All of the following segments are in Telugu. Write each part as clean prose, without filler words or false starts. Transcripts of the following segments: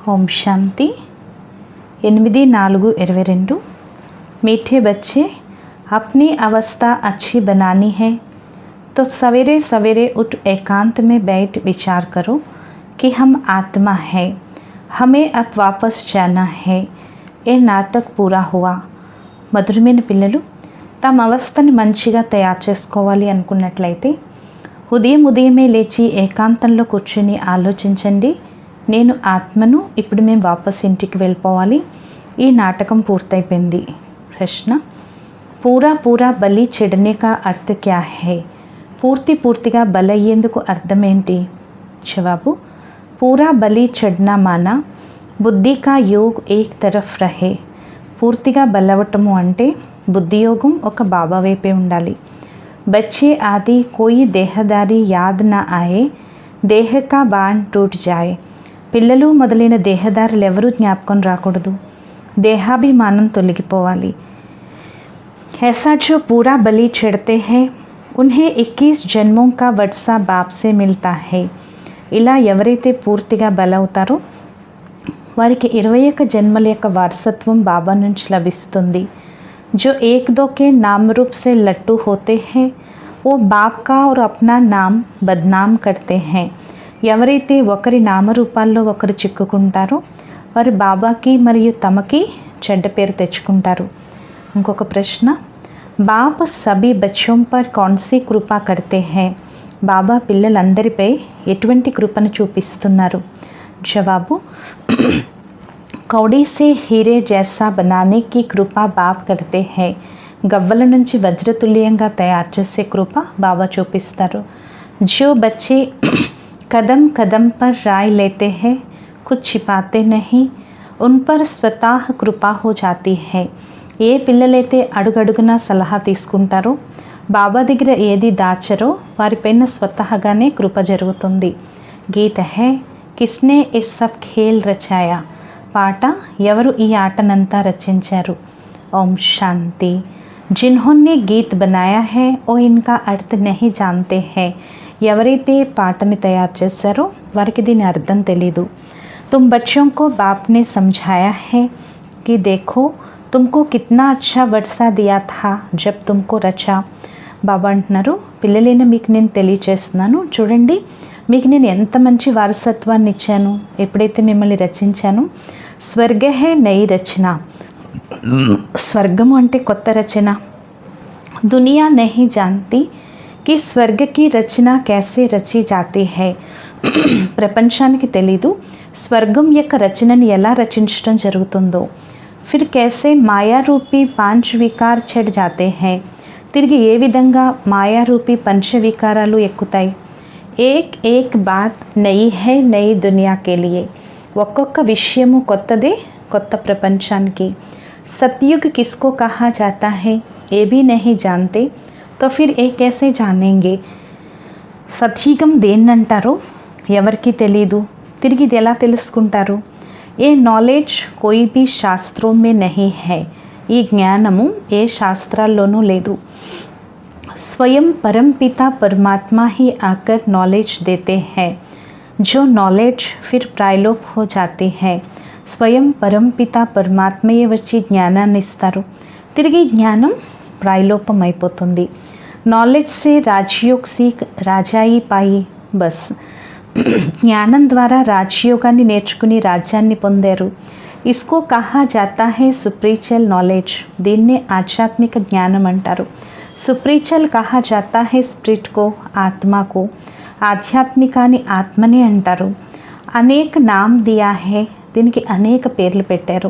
ओम शांति 8/4/22। मीठे बच्चे, अपनी अवस्था अच्छी बनानी है तो सवेरे सवेरे उठ एकांत में बैठ विचार करो कि हम आत्मा है, हमें अब वापस जाना है। ये नाटक पूरा हुआ। మధురమైన పిల్లలు తమ అవస్థని మంచిగా తయారు చేసుకోవాలి అనుకున్నట్లయితే ఉదయమే లేచి ఏకాంతంలో కూర్చుని ఆలోచించండి, నేను ఆత్మను, ఇప్పుడు మేము వాపస్ ఇంటికి వెళ్ళిపోవాలి, ఈ నాటకం పూర్తయిపోయింది। ప్రశ్న, పూరా బలి చెడనే కా అర్థ క్యా హై? పూర్తిగా బలయ్యేందుకు అర్థం ఏంటి? జవాబు, పూరా బలి చెడ్నా మానా బుద్ధి కా యోగ్ ఏక్ తరఫ్ రహే। పూర్తిగా బలవటము అంటే బుద్ధియోగం ఒక బాబా వైపే ఉండాలి। బచ్చే ఆది కోయి దేహదారి యాద్ నా ఆయే, దేహ కా బాండ్ టూట్ జాయే। పిల్లలు మొదలైన దేహదారులు ఎవరూ జ్ఞాపకం రాకూడదు, దేహాభిమానం తొలగిపోవాలి। ऐसा जो पूरा बलि चढ़ते हैं उन्हें 21 जन्मों का वर्षा बाप से मिलता है। ఇలా ఎవరైతే పూర్తిగా బలవుతారో వారికి 21 జన్మల యొక్క వారసత్వం బాబా నుంచి లభిస్తుంది। जो एक दो के नाम रूप से लट्टू होते हैं वो बाप का और अपना नाम बदनाम करते हैं। ఎవరైతే ఒకరి నామరూపాల్లో ఒకరు చిక్కుకుంటారో వారు బాబాకి మరియు తమకి చెడ్డ పేరు తెచ్చుకుంటారు। ఇంకొక ప్రశ్న, బాబ్ సభీ బచ్చోం పర్ కౌన్సీ కృపా కర్తే హై? బాబా పిల్లలందరిపై ఎటువంటి కృపను చూపిస్తున్నారు? జవాబు, కౌడీ సే హీరే జైసా బనానే కి కృపా బాబ్ కర్తే హై। గవ్వల నుంచి వజ్రతుల్యంగా తయారు చేసే కృప బాబా చూపిస్తారు। జో బచ్చే कदम कदम पर राय लेते हैं, कुछ छिपाते नहीं, उन पर स्वतः కృపా हो जाती है। ఏ పిల్లలైతే అడుగడుగున సలహా తీసుకుంటారో, బాబా దగ్గర ఏది దాచరో వారిపైన స్వతహాగానే కృప జరుగుతుంది। గీత హై, కిస్నే ఇస్ సబ్ ఖేల్ రచాయా? పాట, ఎవరు ఈ ఆటనంతా రచించారు? ఓం శాంతి। जिन्होंने गीत बनाया है वो इनका अर्थ नहीं जानते हैं। ఎవరైతే పాటని తయారు చేశారో వారికి దీని అర్థం తెలీదు। तुम बच्चों को बाप ने समझाया है कि देखो तुमको कितना अच्छा वर्षा दिया था जब तुमको रचा। బాబా అంటున్నారు, పిల్లలైన మీకు నేను తెలియచేస్తున్నాను, చూడండి మీకు నేను ఎంత మంచి వారసత్వాన్ని ఇచ్చాను ఎప్పుడైతే మిమ్మల్ని రచించాను। స్వర్గ హే నై రచన, స్వర్గము అంటే కొత్త రచన। దునియా నహీ జాన్తి कि స్వర్గ की రచన कैसे రచి जाती है। ప్రపంచానికి తెలీదు స్వర్గం యొక్క రచనని ఎలా రచించడం జరుగుతుందో। फिर कैसे మాయా రూపీ పాంచ్ వికార్ చढ़ जाते हैं, తిరిగి ఏ విధంగా మాయా రూపీ పంచవికారాలు ఎక్కుతాయి। ఏక్ ఏక్ బాత్ నయి హై నయి దునియా కే లియే, ఒక్కొక్క విషయము కొత్తదే కొత్త ప్రపంచానికి। సత్యుగ్ కిస్కో కహా జాతా హై, ఏ भी नहीं जानते तो फिर ఏ कैसे जानेंगे। సత్యుగం దేన్నంటారో ఎవరికి తెలీదు, తిరిగి ఇది ఎలా తెలుసుకుంటారు। ఏ నాలెడ్జ్ కోయి भी శాస్త్రోं में नहीं है, ఈ జ్ఞానము ఏ శాస్త్రాల్లోనూ లేదు। स्वयं परमपिता परमात्मा ही आकर नॉलेज देते हैं, जो नॉलेज फिर प्रायलोप हो जाती है। స్వయం పరంపిత పరమాత్మయే వచ్చి జ్ఞానాన్ని ఇస్తారు, తిరిగి జ్ఞానం ప్రాయలోపం అయిపోతుంది। నాలెడ్జ్ సే రాజయోగ్ సీక్ రాజాయి పాయి బస్, జ్ఞానం ద్వారా రాజయోగాన్ని నేర్చుకుని రాజ్యాన్ని పొందారు। ఇస్కో కహా జాతా హై సుప్రీచల్ నాలెడ్జ్, దీన్నే ఆధ్యాత్మిక జ్ఞానం అంటారు। సుప్రీచల్ కహా జాతా హై స్పిరిట్ కో, ఆత్మకు, ఆధ్యాత్మికాన్ని ఆత్మని అంటారు। అనేక నామ్ దియా హై, దీనికి అనేక పేర్లు పెట్టారు।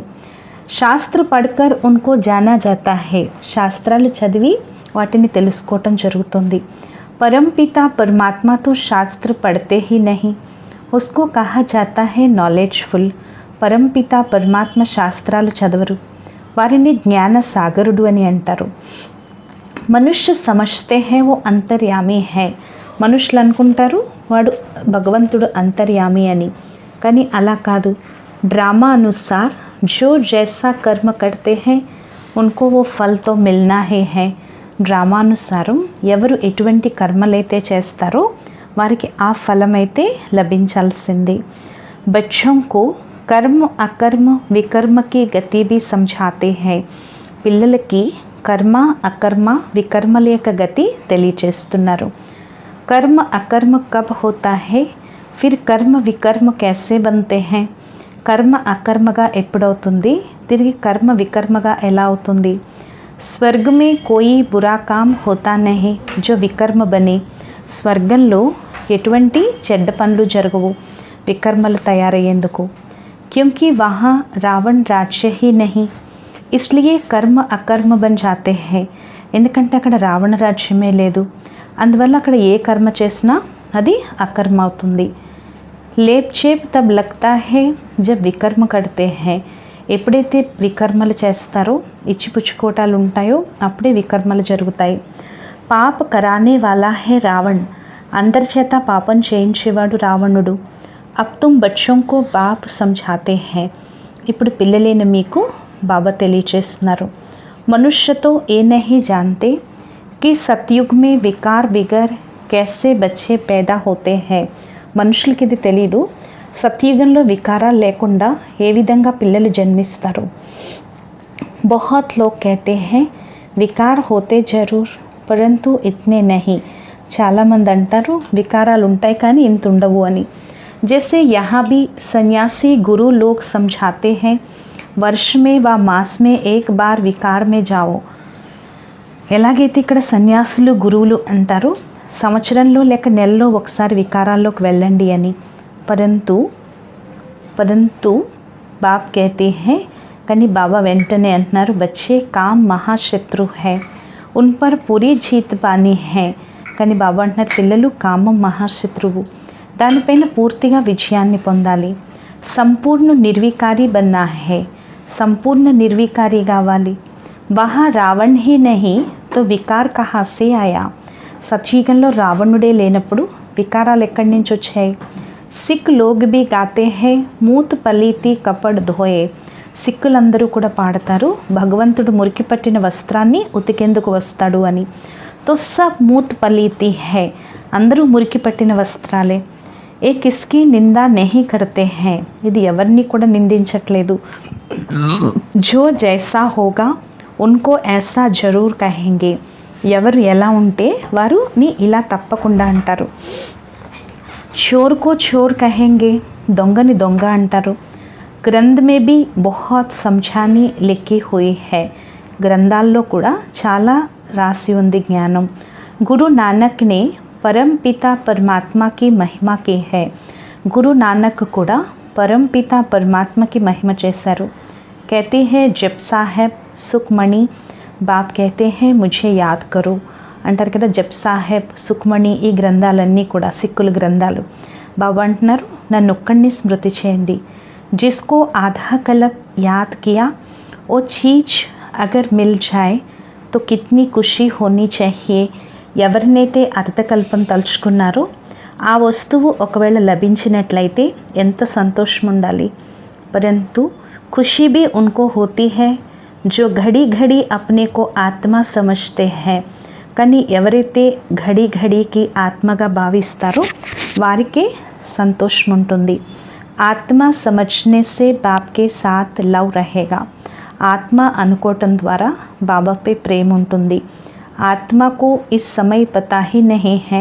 శాస్త్ర పढ़कर उनको जाना जाता है, శాస్త్రాలు చదివి వాటిని తెలుసుకోవటం జరుగుతుంది। परमपिता परमात्मा तो शास्त्र पढ़ते ही नहीं, उसको कहा जाता है नॉलेजफुल। परमपिత పరమాత్మ శాస్త్రాలు చదవరు, వారిని జ్ఞాన సాగరుడు అని అంటారు। మనుష్య సమజ్తే హై वो अंतर्यामी है, మనుషులు అనుకుంటారు వాడు భగవంతుడు అంతర్యామి అని, కానీ అలా కాదు। డ్రామా అనుసాर जो जैसा कर्म करते हैं उनको वो फल तो मिलना ही है। డ్రామానుసారం ఎవరు ఎటువంటి కర్మలైతే చేస్తారో వారికి ఆ ఫలమైతే లభించాల్సింది। बच्चों को कर्म अकर्म विकर्म की गति भी समझाते हैं। పిల్లలకి కర్మ అకర్మ వికర్మల యొక్క గతి తెలియచేస్తున్నారు। कर्म अकर्म कब होता है, फिर कर्म विकर्म कैसे बनते हैं। कर्म అకర్మగా ఎప్పుడవుతుంది, తిరిగి కర్మ వికర్మగా ఎలా అవుతుంది। స్వర్గ में कोई बुरा काम होता नहीं जो विकर्म बने। స్వర్గంలో ఎటువంటి చెడ్డ పనులు జరగవు వికర్మలు తయారయ్యేందుకు। क्योंकि वहाँ रावण राज्य ही नहीं, इसलिए कर्म अकर्म बन जाते हैं। ఎందుకంటే అక్కడ రావణ రాజ్యమే లేదు, అందువల్ల అక్కడ ఏ కర్మ చేసినా అది అకర్మ అవుతుంది। లేప్ చేప్ తబ్ లగ్తా హై జబ్ వికర్మ కడితే హై, ఎప్పుడైతే వికర్మలు చేస్తారో ఇచ్చిపుచ్చుకోటాలు ఉంటాయో అప్పుడే వికర్మలు జరుగుతాయి। పాప కరానే వాలా హై రావణ్, అందరి చేత పాపం చేయించేవాడు రావణుడు। अब तुम बच्चों को बाप समझाते हैं, ఇప్పుడు పిల్లలైన మీకు బాబా తెలియచేస్తున్నారు। मनुष्य तो ये नहीं जानते कि सतयुग में विकार बिगर कैसे बच्चे पैदा होते हैं। మనుషులకి ఇది తెలీదు, సత్యుగంలో వికారాలు లేకుండా ఏ విధంగా పిల్లలు జన్మిస్తారు। बहुत लोग कहते हैं विकार होते जरूर परंतु इतने नहीं, చాలామంది అంటారు వికారాలు ఉంటాయి కానీ ఇంత ఉండవు అని। जैसे यहाँ भी सन्यासी गुरु लोग समझाते हैं वर्ष में व मास में एक बार विकार में जाओ। ఎలాగైతే ఇక్కడ సన్యాసులు గురువులు అంటారు సంవత్సరంలో లేక నెలలో ఒకసారి వికారాల్లోకి వెళ్ళండి అని। परंतु बाप कहते हैं, కానీ బాబా వెంటనే అంటున్నారు बच्चे काम महाशत्रु है उन पर पूरी जीत पानी है। కానీ బాబా అంటున్నారు పిల్లలు కామం మహాశత్రువు, దానిపైన పూర్తిగా విజయాన్ని పొందాలి। సంపూర్ణ నిర్వికారి బన్నా హై, సంపూర్ణ నిర్వికారి కావాలి। వహా రావణ్ హీ నహీ తో వికార్ కహా సే ఆయా, సత్యుగంలో రావణుడే లేనప్పుడు వికారాలు ఎక్కడి నుంచి వచ్చాయి। సిక్ లోగ్ బి గాతే హై మూత్ పలీతి కపడ్ ధోయే, సిక్కులందరూ కూడా పాడతారు భగవంతుడు మురికి పట్టిన వస్త్రాన్ని ఉతికేందుకు వస్తాడు అని। తో సబ్ మూత్ పలీతి హై, అందరూ మురికి పట్టిన వస్త్రాలే। ఏ కిస్కి నిందా నహీ కర్తే హై, ఇది ఎవరిని కూడా నిందించట్లేదు। జో జైసా హోగా ఉన్కో ఐసా జరూర్ కహెంగే, ఎవరు ఎలా ఉంటే వారుని ఇలా తప్పకుండా అంటారు। చోర్ కో చోర్ కహెంగే, దొంగని దొంగ అంటారు। గ్రంథ్ మే బి బహుత్ సమఝాని లిఖి హుయి హై, గ్రంథాల్లో కూడా చాలా రాసి ఉంది జ్ఞానం। గురు నానక్ నే परम पिता परमात्मा की महिमा की है, गुरु नानक కూడా परम पिता परमात्मा की महिमा చేశారు। कहते हैं जप साहेब सुखमणि, बाप कहते हैं मुझे याद करो అంటారు కదా। జప్ సాహెబ్ సుఖ్మణి ఈ గ్రంథాలన్నీ కూడా సిక్కుల గ్రంథాలు। బాబా అంటున్నారు నన్ను ఒక్కడిని స్మృతి చేయండి। जिसको आधा कल्प याद किया वो चीज़ अगर मिल जाए तो कितनी खुशी होनी चाहिए। ఎవరినైతే అర్థకల్పం తలుచుకున్నారో ఆ వస్తువు ఒకవేళ లభించినట్లయితే ఎంత సంతోషం ఉండాలి। परंतु खुशी भी उनको होती है जो घड़ी घड़ी अपने को आत्मा समझते हैं, కానీ ఎవరైతే ఘడి ఘడికి ఆత్మగా భావిస్తారో వారికే సంతోషం ఉంటుంది। ఆత్మ సమझने से बाप के साथ लव रहेगा, ఆత్మ అనుకోవటం ద్వారా బాబాపై ప్రేమ ఉంటుంది। आत्मा को इस समय पता ही नहीं है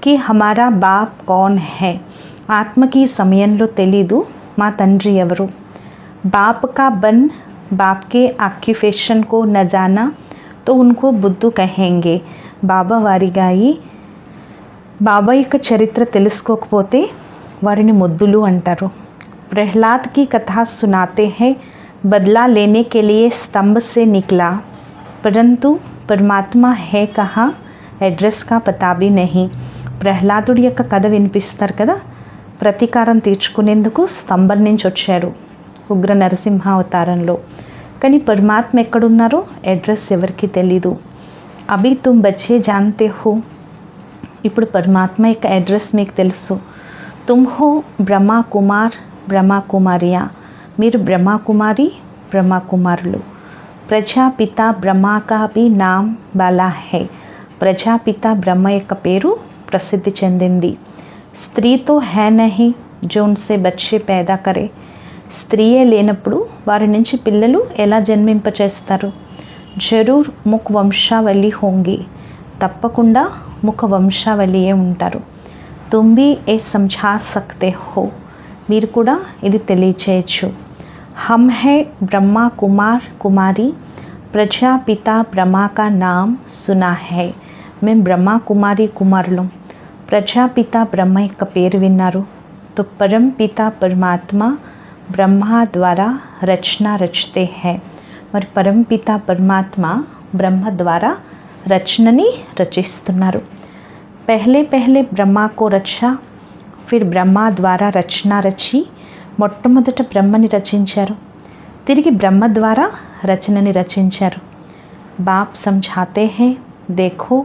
कि हमारा बाप कौन है, ఆత్మకి సమయంలో తెలీదు మా తండ్రి ఎవరు। बाप का बन बाप के ऑक्यूपेशन को न जाना तो उनको बुद्धू कहेंगे, బాబా వారిగాయి బాబా యొక్క చరిత్ర తెలుసుకోకపోతే వారిని ముద్దులు అంటారు। प्रहलाद की कथा सुनाते हैं बदला लेने के लिए स्तंभ से निकला, परंतु परमात्मा है कहाँ एड्रेस का पता भी नहीं। ప్రహ్లాదుడి యొక్క కథ వినిపిస్తారు కదా, ప్రతీకారం తీర్చుకునేందుకు స్తంభం నుంచి వచ్చారు ఉగ్ర నరసింహ అవతారంలో, కానీ పరమాత్మ ఎక్కడున్నారో అడ్రస్ ఎవరికి తెలీదు। అభి తుమ్ బచ్చే జాన్తే హో, ఇప్పుడు పరమాత్మ యొక్క అడ్రస్ మీకు తెలుసు। తుమ్ హో బ్రహ్మా కుమార్ బ్రహ్మా కుమారియా, మీరు బ్రహ్మా కుమారి బ్రహ్మా కుమారులు। ప్రజాపిత బ్రహ్మా కా భీ నామ్ బాలా హై, ప్రజాపిత బ్రహ్మ యొక్క పేరు ప్రసిద్ధి చెందింది। స్త్రీ తో హై నహీ जो उनसे बच्चे पैदा करे, స్త్రీయే లేనప్పుడు వారి నుంచి పిల్లలు ఎలా జన్మింపచేస్తారు? జరూర్ ముఖ వంశావళి హోంగి, తప్పకుండా ముఖ వంశావళియే ఉంటారు. తుమ్ భీ ఏ సమఝా సక్తే హో, మీరు కూడా ఇది తెలియచేయచ్చు. हम है ब्रह्मा कुमार कुमारी, प्रजापिता ब्रह्मा का नाम सुना है. మేము బ్రహ్మ కుమారి కుమారులం, ప్రజాపిత బ్రహ్మ యొక్క పేరు విన్నారు. तो परम पिता परमात्मा ब्रह्मा द्वारा रचना रचते हैं. మరి పరంపిత పరమాత్మ బ్రహ్మ ద్వారా రచనని రచిస్తున్నారు. पहले पहले ब्रह्मा को रचा, फिर ब्रह्मा द्वारा रचना रची. మొట్టమొదట బ్రహ్మని రచించారు, తిరిగి బ్రహ్మ ద్వారా రచనని రచించారు. బాప్ సమझाते हैं, देखो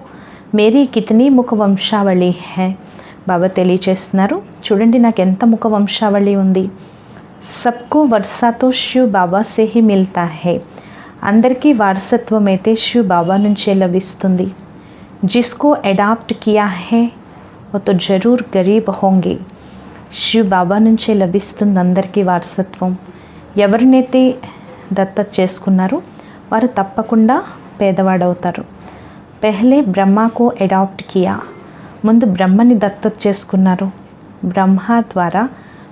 मेरी कितनी ముఖ వంశావళి है. బాబా తెలియచేస్తున్నారు, చూడండి నాకు ఎంత ముఖ వంశావళి ఉంది. సబ్కో వర్సాతో శివ్ బాబా సే హీ మిల్తా హై. అందరికీ వారసత్వం అయితే శివ్ బాబా నుంచే లభిస్తుంది. జిస్కో అడాప్ట్ కియా హై वो तो जरूर गरीब होंगे. శివ్ బాబా నుంచే లభిస్తుంది అందరికీ వారసత్వం. ఎవరినైతే దత్తత చేసుకున్నారో వారు తప్పకుండా పేదవాడవుతారు. పెహ్లే బ్రహ్మకు అడాప్ట్ కియా, ముందు బ్రహ్మని దత్తత చేసుకున్నారు. బ్రహ్మ ద్వారా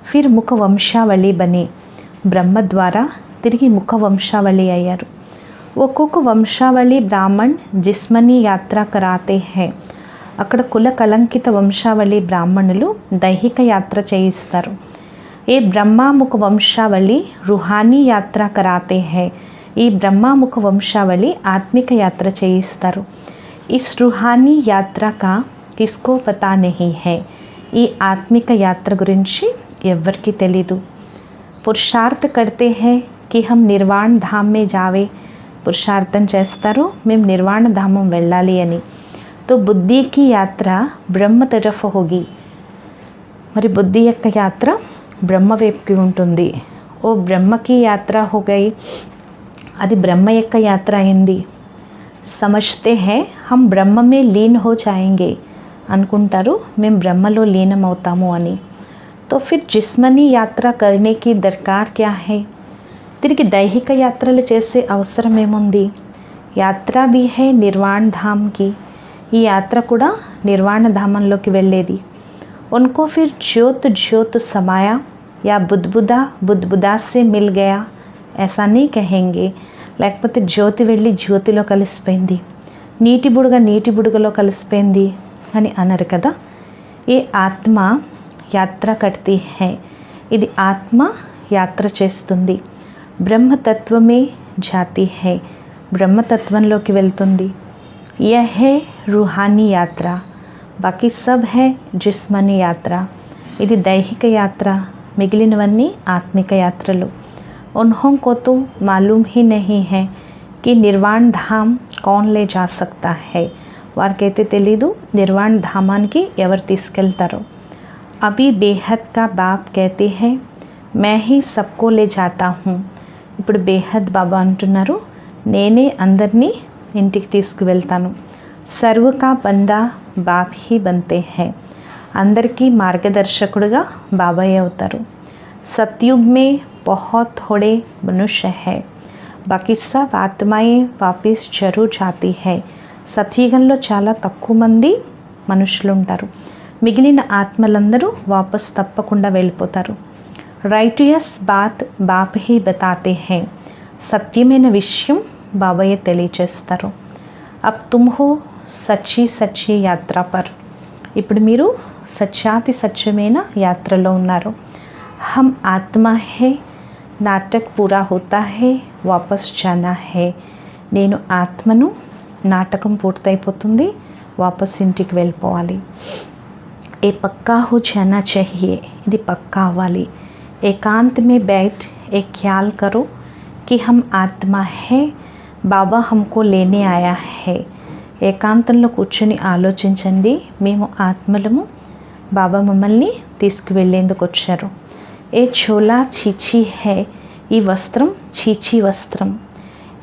ఫిర్ ముఖ వంశావళి బని, బ్రహ్మ ద్వారా తిరిగి ముఖ వంశావళి అయ్యారు. ఒక్కొక్క వంశావళి బ్రాహ్మణ్ జిస్మని యాత్ర కరాతే హై. అక్కడ కుల కళంకిత వంశావళి బ్రాహ్మణులు దైహిక యాత్ర చేయిస్తారు. ఏ బ్రహ్మాముఖ వంశావళి రుహానీ యాత్ర కరాతే హై. ఈ బ్రహ్మాముఖ వంశావళి ఆత్మిక యాత్ర చేయిస్తారు. ఇస్ రుహానీ యాత్ర కా కిస్కో పతా నహీ హై. ఈ ఆత్మిక యాత్ర గురించి ఎవ్వరికీ తెలీదు. పురుషార్థ కర్తే హై కి హమ్ నిర్వాణ ధామ్ మే జావే. పురుషార్థం చేస్తారు మేము నిర్వాణ ధామం వెళ్ళాలి అని. तो बुद्धि की यात्रा ब्रह्म तरफ होगी. మరి బుద్ధి యొక్క యాత్ర బ్రహ్మ వైపుకి ఉంటుంది. ఓ బ్రహ్మకి యాత్ర హో గయి, అది బ్రహ్మ యొక్క యాత్ర అయింది. సమజ్తే హై హమ్ బ్రహ్మ మే లీన్ హో జాయేంగే, అనుకుంటారు మేము బ్రహ్మలో లీనం అవుతాము అని. तो फिर जिस्मनी यात्रा करने की दरकार क्या है. తిరిగి దైహిక యాత్రలు చేసే అవసరం ఏముంది? యాత్ర भी है निर्वाण धाम की. ఈ యాత్ర కూడా నిర్వాణ ధామంలోకి వెళ్ళేది. उनको फिर ज्योत ज्योत समाया या बुदबुदा बुदबुदा से मिल गया ऐसा नहीं कहेंगे. లేకపోతే జ్యోతి వెళ్ళి జ్యోతిలో కలిసిపోయింది, నీటి బుడగ నీటి బుడగలో కలిసిపోయింది అని అనరు కదా. ఏ ఆత్మ యాత్ర కర్తీ హై, ఇది ఆత్మ యాత్ర చేస్తుంది. బ్రహ్మతత్వమే జాతి హై, బ్రహ్మతత్వంలోకి వెళ్తుంది. यह है रूहानी यात्रा, बाकी सब है जिस्मनी यात्रा. ఇది దైహిక యాత్ర, మిగిలినవన్నీ ఆత్మిక యాత్రలు. उन्हों को तो मालूम ही नहीं है कि निर्वाण धाम कौन ले जा सकता है. వారికైతే తెలీదు నిర్వాణ ధామానికి ఎవరు తీసుకెళ్తారో. अभी बेहद का बाप कहते हैं मैं ही सबको ले जाता हूँ. ఇప్పుడు బేహద్ బాబా అంటున్నారు నేనే అందరినీ ఇంటికి తీసుకువెళ్తాను. సర్వ కా బండా బాప్ హీ బంతే హై, అందరికీ మార్గదర్శకుడుగా బాబాయ్ అవుతారు. సత్యుగ్ మే బహుత్ థోడే మనుష్య హై, బాకీ సబ్ ఆత్మాయే వాపిస్ జరూర్ జాతీ హై. సత్యుగంలో చాలా తక్కువ మంది మనుషులు ఉంటారు, మిగిలిన ఆత్మలందరూ వాపస్ తప్పకుండా వెళ్ళిపోతారు. రైటియస్ బాత్ బాప్ హీ బతాతే హై, సత్యమైన విషయం బాబాయ్ తెలియచేస్తారు. అబ్ తుమ్ హో సచ్చి సచ్చి యాత్ర పర్, ఇప్పుడు మీరు సత్యాతి సత్యమైన యాత్రలో ఉన్నారు. హమ్ ఆత్మ హే, నాటక్ పూరా హోతా హే, వాపస్ జానా హే. నేను ఆత్మను, నాటకం పూర్తయిపోతుంది, వాపస్ ఇంటికి వెళ్ళిపోవాలి. ఏ పక్కా హో జానా చాహియే, ఇది పక్కా అవ్వాలి. ఏకాంత్ మే బైఠ్ ఏ ఖ్యాల్ కరో कि हम आत्मा है, బాబా హమ్కో లేనే ఆయా హే. ఏకాంతంలో కూర్చొని ఆలోచించండి, మేము ఆత్మలము, బాబా మమ్మల్ని తీసుకువెళ్ళేందుకు వచ్చారు. ఏ చోలా చీచీ హే, ఈ వస్త్రం చీచీ వస్త్రం.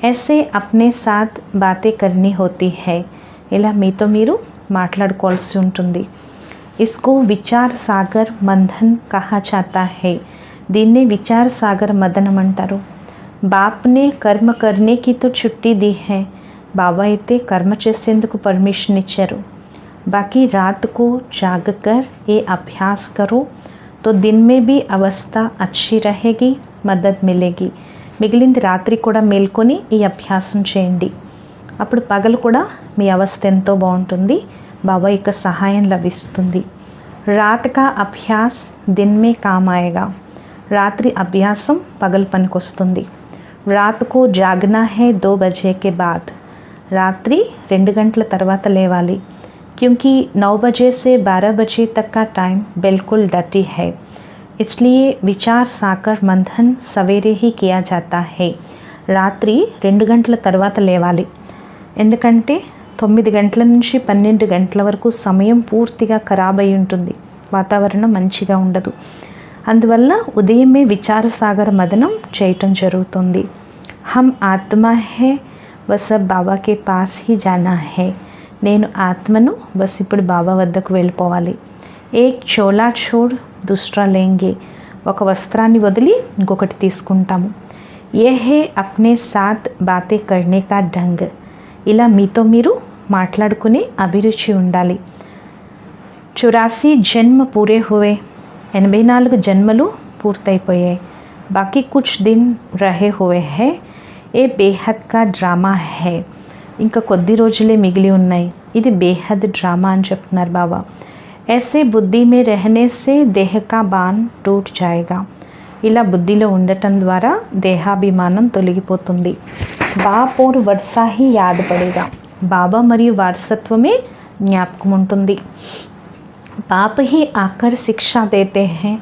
ऐसे अपने साथ बातें करनी होती है, ఇలా మీతో మీరు మాట్లాడుకోవాల్సి ఉంటుంది. इसको विचार सागर मंथन कहा जाता है, దీన్నే విచార సాగర్ మదనం అంటారు. బాప్ నే కర్మ కర్నే కి తో చుట్టి दी है. బాబా అయితే కర్మ చేసేందుకు పర్మిషన్ ఇచ్చారు. बाकी रात को जाग कर ये अभ्यास करो तो दिन में भी अवस्था अच्छी रहेगी, मदद मिलेगी. మిగిలింది రాత్రి కూడా మేల్కొని ఈ అభ్యాసం చేయండి. అప్పుడు పగలు కూడా మీ అవస్థ ఎంతో బాగుంటుంది, బాబా యొక్క సహాయం లభిస్తుంది. రాత్ కా అభ్యాస్ దిన్ మే కామ్ ఆయేగా. రాత్రి అభ్యాసం పగలు పనికొస్తుంది. రాత్ కో జాగ్నా హై 2 బజే కే బాద్. రాత్రి 2 గంటల తర్వాత లేవాలి. क्योंकि 9 बजे से 12 बजे तक का टाइम बिल्कुल डटी है, इसलिए विचार सागर मंथन सवेरे ही किया जाता है. రాత్రి 2 గంటల తర్వాత లేవాలి. ఎందుకంటే 9 గంటల నుంచి 12 గంటల వరకు సమయం పూర్తిగా ఖరాబ్ అయి ఉంటుంది, వాతావరణం మంచిగా ఉండదు. అందువల్ల ఉదయమే విచార సాగర మదనం చేయటం జరుగుతుంది. హమ్ ఆత్మ హే వసబ్ బాబా కే పాస్ హీ జానా హే. నేను ఆత్మను బస్ ఇప్పుడు బాబా వద్దకు వెళ్ళిపోవాలి. ఏక్ చోలా చోడ్ దుస్రా లేంగే. ఒక వస్త్రాన్ని వదిలి ఇంకొకటి తీసుకుంటాము. ఏ హే అప్నే సాత్ బాతే కర్నే కా ఢంగ్. ఇలా మీతో మీరు మాట్లాడుకునే అభిరుచి ఉండాలి. 84 జన్మ పూరే హువే. 84 జన్మలు పూర్తయిపోయాయి. బాకీ కుచ్ దిన్ రహే హువే హే. ఏ బేహద్ కా డ్రామా హే. ఇంకా కొద్ది రోజులే మిగిలి ఉన్నాయి. ఇది బేహద్ డ్రామా అని చెప్తున్నారు బాబా. ऐसे బుద్ధి మే रहने से देह का बान टूट जाएगा. ఇలా బుద్ధిలో ఉండటం ద్వారా దేహాభిమానం తొలగిపోతుంది. బాప్ और वर्षा ही याद पड़ेगा. బాబా మరియు వారసత్వమే జ్ఞాపకం ఉంటుంది. బాప్ ही आकर शिक्षा देते हैं.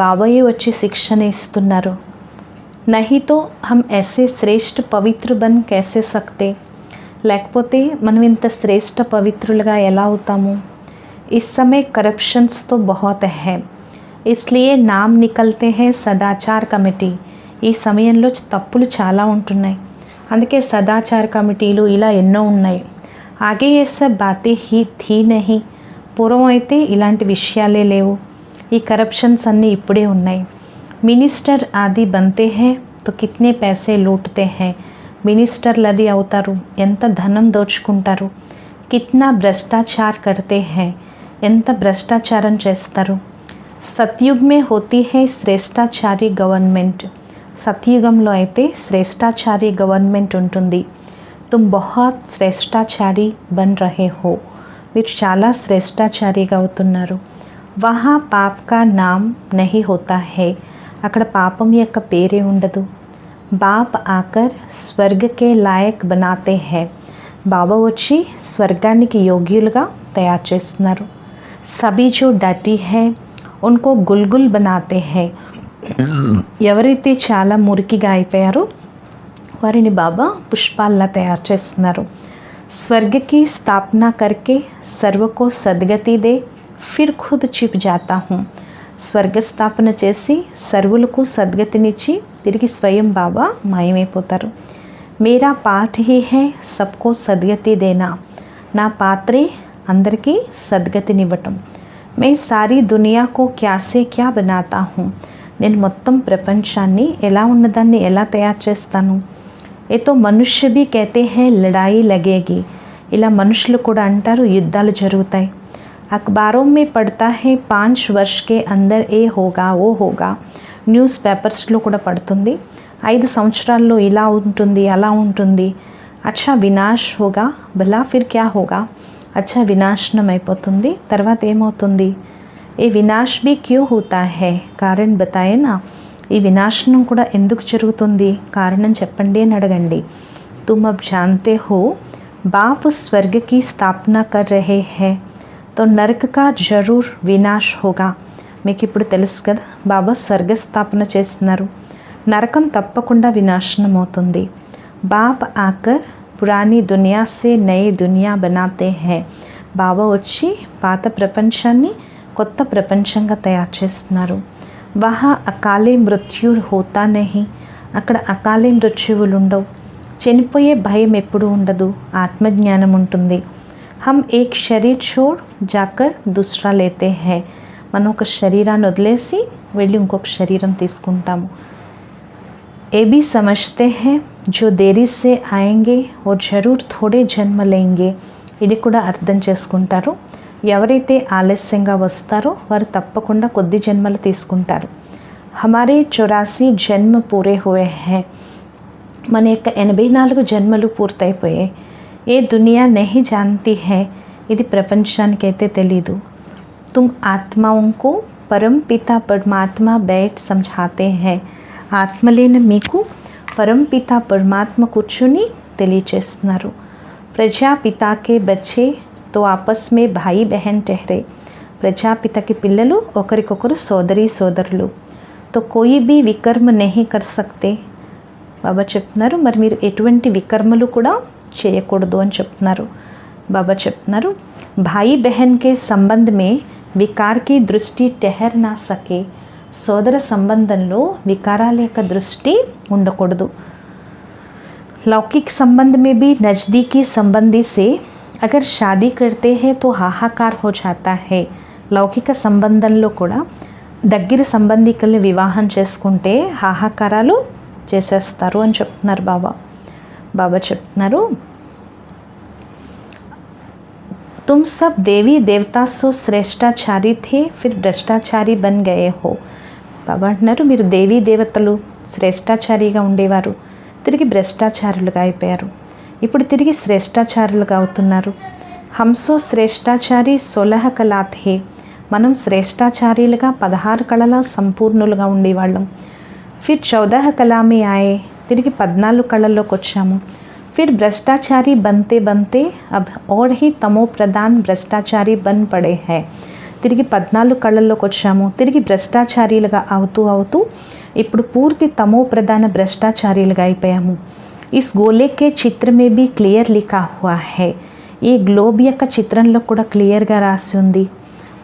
బాబాయే వచ్చి శిక్షణ ఇస్తున్నారు. नहीं तो हम ऐसे श्रेष्ठ पवित्र बन कैसे सकते. లేకపోతే మనం ఇంత శ్రేష్ఠ పవిత్రులుగా ఎలా అవుతాము. इस समय करप्शंस तो बहुत है, इसलिए नाम निकलते हैं సదాచార్ కమిటీ. ఈ సమయంలో తప్పులు చాలా ఉంటున్నాయి, అందుకే సదాచార కమిటీలు ఇలా ఎన్నో ఉన్నాయి. ఆగే ఏ సబ్ బాతే హీ థీ నహీ. పూర్వం అయితే ఇలాంటి విషయాలే లేవు, ఈ కరప్షన్స్ అన్నీ ఇప్పుడే ఉన్నాయి. మినిస్టర్ ఆది బంతే హే తో కిత్నే పైసే లూట్తే హే. మినిస్టర్లు అది అవుతారు, ఎంత ధనం దోచుకుంటారు. కిత్నా భ్రష్టాచార్ కర్తే హే. ఎంత భ్రష్టాచారం చేస్తారు. సత్యుగ్ మే హోతీ హే శ్రేష్టాచారి గవర్నమెంట్. సత్యుగంలో అయితే శ్రేష్టాచారి గవర్నమెంట్ ఉంటుంది. తుమ్ బహుత్ శ్రేష్టాచారి బన్ రహే హో. మీరు చాలా శ్రేష్టాచారిగా అవుతున్నారు. వహా పాప్ కా నామ్ నహీ హోతా హే. అక్కడ పాపం యొక్క పేరే ఉండదు. బాప్ ఆకర్ స్వర్గకే లాయక్ బనాతే హే. బాబా వచ్చి స్వర్గానికి యోగ్యులుగా తయారు చేస్తున్నారు. సభీ జో డటీ హే ఉన్కో గుల్గుల్ బనాతే హే. ఎవరైతే చాలా మురికిగా అయిపోయారో వారిని బాబా పుష్పాల్లా తయారు చేస్తున్నారు. స్వర్గకి స్థాపన కర్కే సర్వకో సద్గతి దే ఫిర్ ఖుద్ చిప్ జాతా హూँ. స్వర్గస్థాపన చేసి సర్వులకు సద్గతినిచ్చి తిరిగి స్వయం బాబా మాయమైపోతారు. మేరా పాఠ్ హీ హే సబ్కో సద్గతి దేనా. నా పాత్రే అందరికీ సద్గతినివ్వటం. మే సారీ దునియాకో క్యాసే క్యా బనాతా హూँ. నేను మొత్తం ప్రపంచాన్ని ఎలా ఉన్నదాన్ని ఎలా తయారు చేస్తాను. ఏతో మనుష్య భీ కహతే హే లడాయి లగేగి. ఇలా మనుషులు కూడా అంటారు యుద్ధాలు జరుగుతాయి. అఖబారోं में पढ़ता है 5 वर्ष के अंदर ఏ होगा वो होगा. న్యూస్ పేపర్స్లో కూడా పడుతుంది 5 సంవత్సరాల్లో ఇలా ఉంటుంది అలా ఉంటుంది. అచ్చా వినాశ్ హోగా భలా ఫిర్ క్యా హోగా. అచ్చా వినాశనం అయిపోతుంది, తర్వాత ఏమవుతుంది. ఏ వినాశ్ భీ క్యూ హోతా హే. కారణం బతాయేనా. ఈ వినాశనం కూడా ఎందుకు జరుగుతుంది, కారణం చెప్పండి అని అడగండి. తుమ్ అబ్ జాన్తే హో బాప్ స్వర్గ की स्थापना कर रहे हैं तो नरक का जरूर विनाश होगा. మీకు ఇప్పుడు తెలుసు కదా బాబా స్వర్గస్థాపన చేస్తున్నారు, నరకం తప్పకుండా వినాశనం అవుతుంది. బాప్ ఆకర్ పురానీ దునియా సే నయే దునియా బనాతే హే. బాబా వచ్చి పాత ప్రపంచాన్ని కొత్త ప్రపంచంగా తయారు చేస్తున్నారు. వహా అకాలే మృత్యు హోతా నహీ. అక్కడ అకాలే మృత్యువులు ఉండవు, చనిపోయే భయం ఎప్పుడూ ఉండదు, ఆత్మజ్ఞానం ఉంటుంది. हम एक शरीर छोड़ जाकर दूसरा लेते हैं. మనం ఒక శరీరాన్ని వదిలేసి వెళ్ళి ఇంకొక శరీరం తీసుకుంటాము. ये भी समझते हैं जो देरी से आएंगे और जरूर थोड़े जन्म लेंगे. ఇది కూడా అర్థం చేసుకుంటారు. ఎవరైతే ఆలస్యంగా వస్తారో వారు తప్పకుండా కొద్ది జన్మలు తీసుకుంటారు. हमारे 84 జన్మ పూరే హుए हैं. మన యొక్క 84 జన్మలు పూర్తయిపోయాయి. ఏ దునియా नहीं जानती है. ఇది ప్రపంచానికైతే తెలీదు. तुम आत्माओं को परम पिता परमात्मा बैठ समझाते हैं. ఆత్మలేని మీకు పరంపిత పరమాత్మ కూర్చుని తెలియచేస్తున్నారు. ప్రజాపితాకే బచ్చే తో ఆపస్ మే భాయి బహన్ టెహరే. ప్రజాపితకి పిల్లలు ఒకరికొకరు సోదరి సోదరులు. తో కోయి భీ వికర్మ నహీ కర్ సక్తే. బాబా చెప్తున్నారు మరి మీరు ఎటువంటి వికర్మలు కూడా చేయకూడదు అని చెప్తున్నారు. బాబా చెప్తున్నారు భాయి బహన్ కే సంబంధ్ మే వికార్ కి దృష్టి టెహర్ నా సకే. సోదర సంబంధంలో వికారాల యొక్క దృష్టి ఉండకూడదు. लौकिक संबंध में भी नज़दीकी संबंधी से अगर शादी करते हैं तो हाहाकार हो जाता है. లౌకిక సంబంధంలో కూడా దగ్గర సంబంధికుల్ని వివాహం చేసుకుంటే హాహాకారాలు చేసేస్తారు అని చెప్తున్నారు బాబా. బాబా చెప్తున్నారు तुम सब देवी देवता सो श्रेष्ठाचारी थे फिर भ्रष्टाचारी बन गए हो. బాబా అంటున్నారు మీరు దేవీ దేవతలు శ్రేష్టాచారిగా ఉండేవారు, తిరిగి భ్రష్టాచారులుగా అయిపోయారు, ఇప్పుడు తిరిగి శ్రేష్టాచారులుగా అవుతున్నారు. హంసో శ్రేష్టాచారి 16 కళా థే. మనం శ్రేష్టాచార్యులుగా 16 కళల సంపూర్ణులుగా ఉండేవాళ్ళం. ఫిర్ 14 కళా మే ఆయే. తిరిగి 14 కళల్లోకి వచ్చాము. फिर भ्रष्टाचारी बनते बनते अब और ही तमो प्रधान भ्रष्टाचारी बन पड़े हैं. తిరిగి 14 కళల్లోకి వచ్చాము. తిరిగి భ్రష్టాచారీలుగా అవుతూ అవుతూ ఇప్పుడు పూర్తి తమో ప్రధాన భ్రష్టాచారీలుగా అయిపోయాము. ఇస్ గోలే కే చిత్ర మే బీ క్లియర్ లిఖా హుआ है. ఈ గ్లోబ్ యొక్క చిత్రంలో కూడా క్లియర్గా రాసి ఉంది.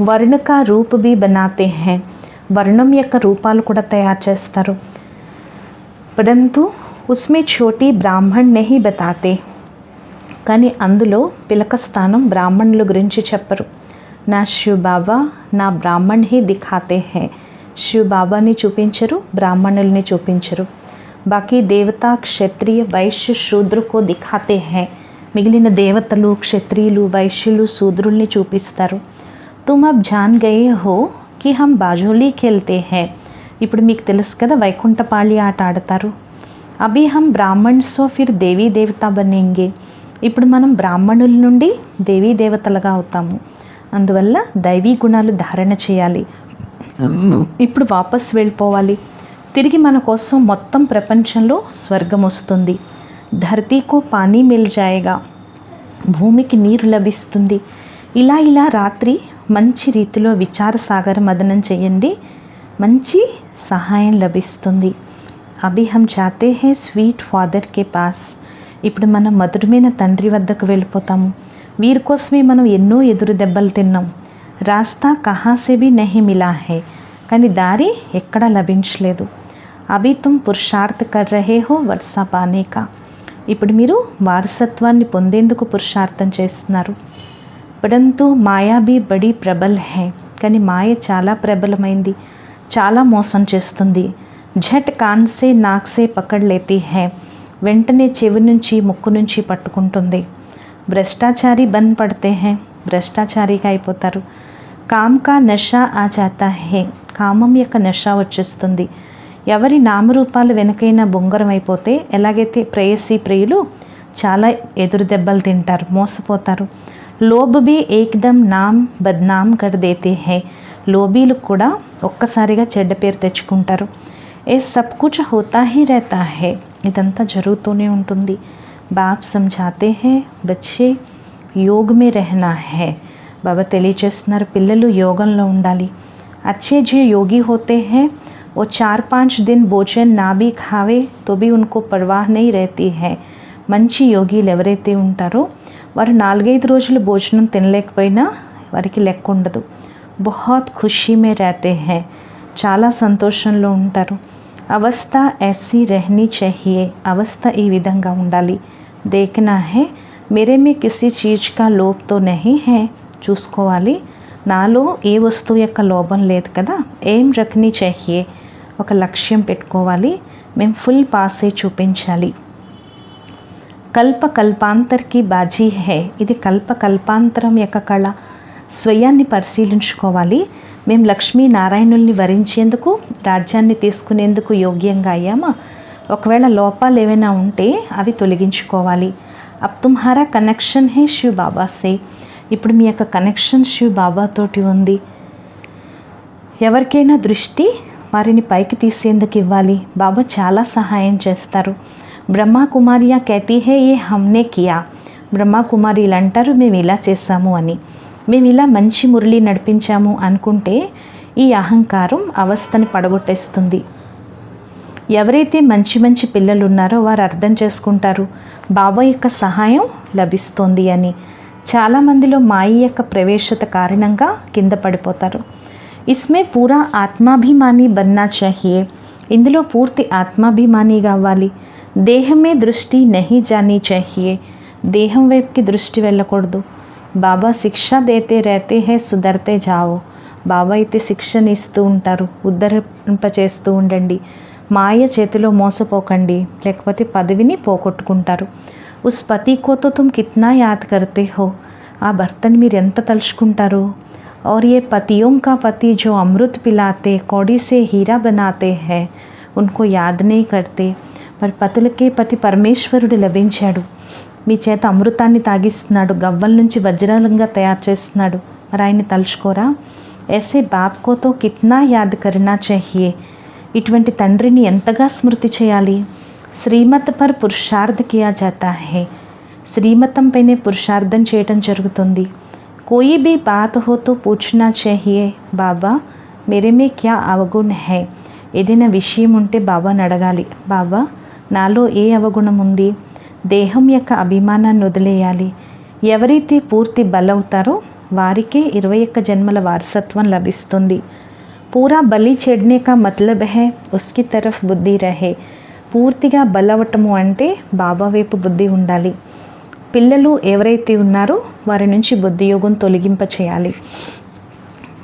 వర్ణ కా రూప్ బీ బనాతే हैं. వర్ణం యొక్క రూపాలు కూడా తయారు చేస్తారు. పరంతు ఉస్మే ఛోటీ బ్రాహ్మణ్ నహీ బతాతే. కానీ అందులో పిలక స్థానం బ్రాహ్మణుల గురించి చెప్పరు. నా శివ్ బాబా నా బ్రాహ్మణ్ హీ దిఖాతే హే. శివ్ బాబాని చూపించరు, బ్రాహ్మణుల్ని చూపించరు. బాకీ దేవతా క్షత్రియ వైశ్య శూద్రుకో దిఖాతే హే. మిగిలిన దేవతలు క్షత్రియులు వైశ్యులు శూద్రుల్ని చూపిస్తారు. తుమ్ అబ్ జాన్ గయే హో కి హమ్ బాజోలీ ఖేల్తే హే. ఇప్పుడు మీకు తెలుసు కదా వైకుంఠపాళి ఆట ఆడతారు. అభి హమ్ బ్రాహ్మణ్ సో ఫిర్ దేవీ దేవత బనేంగే. ఇప్పుడు మనం బ్రాహ్మణుల నుండి దేవీ దేవతలుగా అవుతాము. అందువల్ల దైవీ గుణాలు ధారణ చేయాలి. ఇప్పుడు వాపస్ వెళ్ళిపోవాలి. తిరిగి మన కోసం మొత్తం ప్రపంచంలో స్వర్గం వస్తుంది. ధరతీకో పానీ మిల్ జాయేగా. భూమికి నీరు లభిస్తుంది. ఇలా ఇలా రాత్రి మంచి రీతిలో విచార సాగర మదనం చేయండి, మంచి సహాయం లభిస్తుంది. అభి హమ్ జాతే హే స్వీట్ ఫాదర్ కే పాస్. ఇప్పుడు మనం మధురమైన తండ్రి వద్దకు వెళ్ళిపోతాము. వీరి కోసమే మనం ఎన్నో ఎదురు దెబ్బలు తిన్నాం. రాస్తా కహా సే భీ నహీ మిలా హే. కానీ దారి ఎక్కడా లభించలేదు. అభి తుమ్ పురుషార్థ్ కర్ రహే హో వర్షా పానే కా. ఇప్పుడు మీరు వారసత్వాన్ని పొందేందుకు పురుషార్థం చేస్తున్నారు. పరంతు మాయా భీ బడి ప్రబల్ హే. కానీ మాయ చాలా ప్రబలమైంది, చాలా మోసం చేస్తుంది. झट कान से नाक से पकड़ लेती है. వెంటనే చెవి నుంచి ముక్కు నుంచి పట్టుకుంటుంది. భ్రష్టాచారి బన్ పడితే హే. భ్రష్టాచారిగా అయిపోతారు. కామ్ కా నషా ఆ జాతా హే. కామం యొక్క నష వచ్చేస్తుంది. ఎవరి నామరూపాలు వెనకైనా బొంగరం అయిపోతే ఎలాగైతే ప్రేయసి ప్రియులు చాలా ఎదురు దెబ్బలు తింటారు, మోసపోతారు. లోబ్ బి ఏకదమ్ నామ్ బద్నామ్ కర్ దేతే హే. లోబీలు కూడా ఒక్కసారిగా చెడ్డ పేరు తెచ్చుకుంటారు. ఏ సబ్ కుచ్ హోతా హీ रहता है. ఇదంతా జరుగుతూనే ఉంటుంది. బాప్ సమझाते हैं बच्चे योग में रहना है. బాబా తెలియచేస్తున్నారు పిల్లలు యోగంలో ఉండాలి. अच्छे जो योगी होते हैं वो 4-5 दिन भोजन ना भी खावे तो भी उनको परवाह नहीं रहती है. మంచి యోగిలు ఎవరైతే ఉంటారో వారు 4-5 రోజులు భోజనం తినలేకపోయినా వారికి లెక్క ఉండదు. बहुत खुशी में रहते हैं. చాలా సంతోషంలో ఉంటారు. అవస్థ ऐसी रहनी चाहिए. అవస్థ ఈ విధంగా ఉండాలి. देखना है मेरे में किसी चीज़ का लोभ तो नहीं है. చూసుకోవాలి నాలో ఏ వస్తువు యొక్క లోభం లేదు కదా, ఏం రఖనీ చాహియే, ఒక లక్ష్యం పెట్టుకోవాలి, మేము ఫుల్ పాసే చూపించాలి. కల్ప కల్పాంతర్కి బాజీ హే, ఇది కల్ప కల్పాంతరం యొక్క కళ. స్వయాన్ని పరిశీలించుకోవాలి. మేము లక్ష్మీనారాయణుల్ని వరించేందుకు, రాజ్యాన్ని తీసుకునేందుకు యోగ్యంగా అయ్యామా? ఒకవేళ లోపాలు ఏవైనా ఉంటే అవి తొలగించుకోవాలి. అబ్ తుమ్హారా కనెక్షన్ హే శివ్ బాబా సే, ఇప్పుడు మీ యొక్క కనెక్షన్ శివ్ బాబాతోటి ఉంది. ఎవరికైనా దృష్టి వారిని పైకి తీసేందుకు ఇవ్వాలి. బాబా చాలా సహాయం చేస్తారు. బ్రహ్మకుమారియా कहती है ये हमने किया, బ్రహ్మకుమారీలు అంటారు మేము ఇలా చేశాము అని. మేము ఇలా మంచి మురళి నడిపించాము అనుకుంటే ఈ అహంకారం అవస్థని పడగొట్టేస్తుంది. ఎవరైతే మంచి మంచి పిల్లలు ఉన్నారో వారు అర్థం చేసుకుంటారు బాబా యొక్క సహాయం లభిస్తోంది అని. చాలామందిలో మాయ యొక్క ప్రవేశత కారణంగా కింద పడిపోతారు. ఇస్మే పూరా ఆత్మాభిమాని బన్నా చాహియే, ఇందులో పూర్తి ఆత్మాభిమాని కావాలి. దేహమే దృష్టి నహీ జానీ చాహియే, దేహం వైపుకి దృష్టి వెళ్ళకూడదు. బాబా శిక్ష దేతే రేతే హే సుధర్తే జావో, బాబా అయితే శిక్షణ ఇస్తూ ఉంటారు, ఉద్ధరింపచేస్తూ ఉండండి. మాయ చేతిలో మోసపోకండి, లేకపోతే పదవిని పోగొట్టుకుంటారు. ఉస్ పతికో తో తుమ్ కిత్నా యాద్ కర్తే హో, ఆ భర్తని మీరు ఎంత తలుచుకుంటారు. और ये पतियों का पति जो अमृत पिलाते कौड़ी से हीरा बनाते हैं उनको याद नहीं करते. మరి పతులకే పతి పరమేశ్వరుడు లభించాడు, మీ చేత అమృతాన్ని తాగిస్తున్నాడు, గవ్వల నుంచి వజ్రాలంగా తయారు చేస్తున్నాడు, మరి ఆయన్ని తలుచుకోరా. ऐसे बाप को तो कितना याद करना चाहिए, ఇటువంటి తండ్రిని ఎంతగా స్మృతి చేయాలి. శ్రీమత్ పర్ పురుషార్థ కియా జాతా హై, శ్రీమతం పైనే పురుషార్థం చేయటం జరుగుతుంది. कोई भी बात हो तो पूछना चाहिए बाबा मेरे में क्या अवगुण है, ఏదైనా విషయం ఉంటే బాబాని అడగాలి, బాబా నాలో ఏ అవగుణం ఉంది. దేహం యొక్క అభిమానాన్ని వదిలేయాలి. ఎవరైతే పూర్తి బలవుతారో వారికే 21 జన్మల వారసత్వం లభిస్తుంది. పూరా బలి చెడ్నే కా మతలబ్ హై ఉస్కి తరఫ్ బుద్ధి రహే, పూర్తిగా బలవటము అంటే బాబా వైపు బుద్ధి ఉండాలి. పిల్లలు ఎవరైతే ఉన్నారో వారి నుంచి బుద్ధియోగం తొలగింప చేయాలి.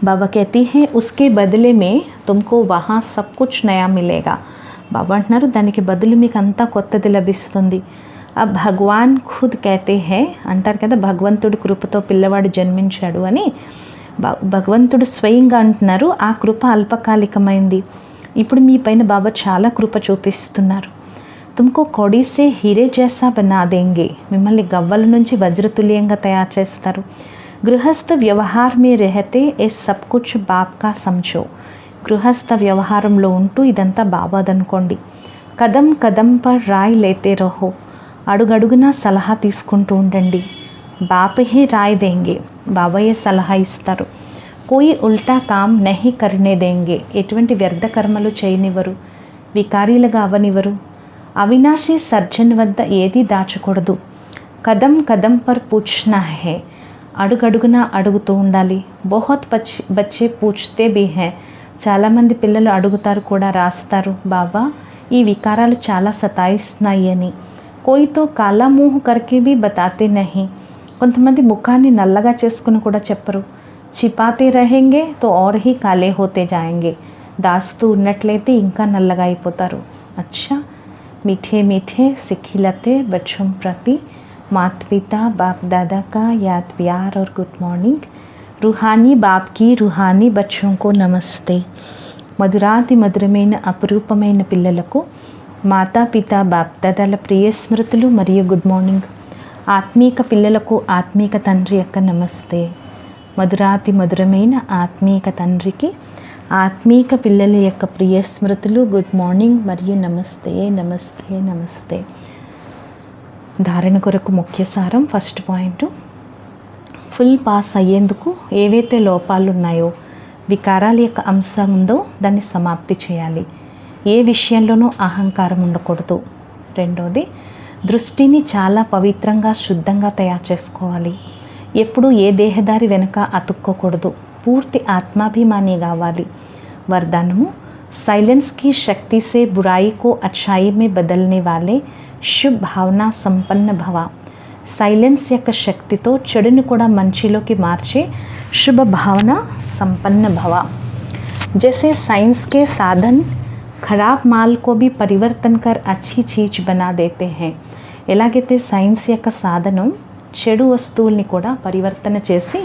బాబా कहती है उसके बदले में तुमको वहाँ सब कुछ नया मिलेगा, బాబా అంటున్నారు దానికి బదులు మీకు అంతా కొత్తది లభిస్తుంది. ఆ భగవాన్ ఖుద్ कहते हैं, అంటారు కదా భగవంతుడి కృపతో పిల్లవాడు జన్మించాడు అని. భగవంతుడు స్వయంగా అంటున్నారు ఆ కృప అల్పకాలికమైంది, ఇప్పుడు మీ పైన బాబా చాలా కృప చూపిస్తున్నారు. తుమ్కో కొడిసే హీరే జైసా బనా దేంగే, మిమ్మల్ని గవ్వల నుంచి వజ్రతుల్యంగా తయారు చేస్తారు. గృహస్థ వ్యవహార్ మే రహతే ఏ సబ్ కుచ్ బాప్ కా సమझो, గృహస్థ వ్యవహారంలో ఉంటూ ఇదంతా బాబాదనుకోండి. కదం కదం పర్ రాయ్ లేతే రహో, అడుగడుగునా సలహా తీసుకుంటూ ఉండండి. బాపహే రాయ్ దేంగే, బాబాయే సలహా ఇస్తారు. కోయి ఉల్టా కామ్ నహి కర్నే దేంగే, ఎటువంటి వ్యర్థ కర్మలు చేయనివ్వరు, వికారీలుగా అవనివ్వరు. అవినాశి సర్జన్ వద్ద ఏది దాచకూడదు. కదం కదం పర్ పూచ్నా హే, అడుగడుగునా అడుగుతూ ఉండాలి. బహుత్ బచ్చే పూచ్తే భీ హై, చాలామంది పిల్లలు అడుగుతారు కూడా రాస్తారు, బాబా ఈ వికారాలు చాలా సతాయిస్తున్నాయి అని. కోయితో కాలా ముహ్ కర్కే భీ బతాతే నహి, కొంతమంది ముఖాన్ని నల్లగా చేసుకుని కూడా చెప్పరు. చిపాతే రహెంగే తో और ही కాలే హోతే జాయేంగే, దాస్తూ ఉన్నట్లయితే ఇంకా నల్లగా అయిపోతారు. అచ్చా मीठे मीठे सिखिलते बच्चों प्रति माता पिता बाप दादा का याद प्यार और गुड मॉर्निंग. रूहानी बाप की रूहानी बच्चों को नमस्ते. మధురాతి మధురమైన అపురూపమైన పిల్లలకు మాతాపిత బాప్దాదాల ప్రియ స్మృతులు మరియు గుడ్ మార్నింగ్. ఆత్మీక పిల్లలకు ఆత్మీక తండ్రి యొక్క నమస్తే. మధురాతి మధురమైన ఆత్మీక తండ్రికి ఆత్మీక పిల్లల యొక్క ప్రియ స్మృతులు గుడ్ మార్నింగ్ మరియు నమస్తే నమస్తే నమస్తే. ధారణ కొరకు ముఖ్య సారం. ఫస్ట్ పాయింట్, ఫుల్ పాస్ అయ్యేందుకు ఏవైతే లోపాలు ఉన్నాయో, వికారాల యొక్క అంశం ఉందో దాన్ని సమాప్తి చేయాలి. ఏ విషయంలోనూ అహంకారం ఉండకూడదు. రెండోది, దృష్టిని చాలా పవిత్రంగా శుద్ధంగా తయారు చేసుకోవాలి. ఎప్పుడూ ఏ దేహదారి వెనుక అతుక్కోకూడదు. పూర్తి ఆత్మాభిమాని కావాలి. వరదానము, साइलेंस की शक्ति से बुराई को अच्छाई में बदलने वाले शुभ भावना संपन्न भवा. సైలెన్స్ యొక్క శక్తితో చెడుని కూడా మంచిలోకి మార్చే शुभ भावना संपन्न भवा। जैसे साइंस के साधन खराब माल को भी परिवर्तन कर अच्छी चीज बना देते हैं, ఎలాగైతే సైన్స్ యొక్క సాధనం చెడు వస్తువుల్ని కూడా పరివర్తన చేసి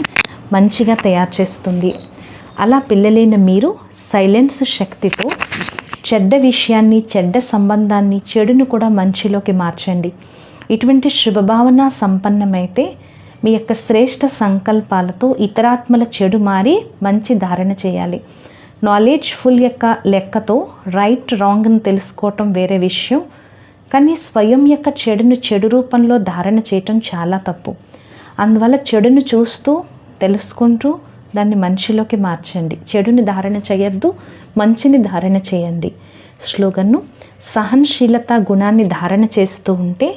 మంచిగా తయారు చేస్తుంది, అలా పిల్లలైన మీరు సైలెన్స్ శక్తితో చెడ్డ విషయాన్ని, చెడ్డ సంబంధాన్ని, చెడును కూడా మంచిలోకి మార్చండి. ఇటువంటి శుభభావన సంపన్నమైతే మీ యొక్క శ్రేష్ఠ సంకల్పాలతో ఇతరాత్మల చెడు మారి మంచి ధారణ చేయాలి. నాలెడ్జ్ ఫుల్ యొక్క లెక్కతో రైట్ రాంగ్ని తెలుసుకోవటం వేరే విషయం, కానీ స్వయం యొక్క చెడును చెడు రూపంలో ధారణ చేయటం చాలా తప్పు. అందువల్ల చెడును చూస్తూ తెలుసుకుంటూ దాన్ని మంచిలోకి మార్చండి. చెడుని ధారణ చేయొద్దు, మంచిని ధారణ చేయండి. స్లోగన్ను: సహనశీలత గుణాన్ని ధారణ చేస్తూ ఉంటే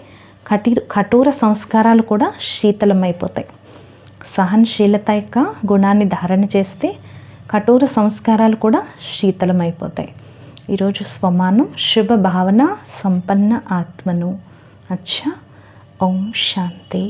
కఠోర సంస్కారాలు కూడా శీతలమైపోతాయి. సహనశీలత యొక్క గుణాన్ని ధారణ చేస్తే కఠోర సంస్కారాలు కూడా శీతలమైపోతాయి. ఈరోజు స్వమానం: శుభ భావన సంపన్న ఆత్మను. అచ్చా. ఓం శాంతి.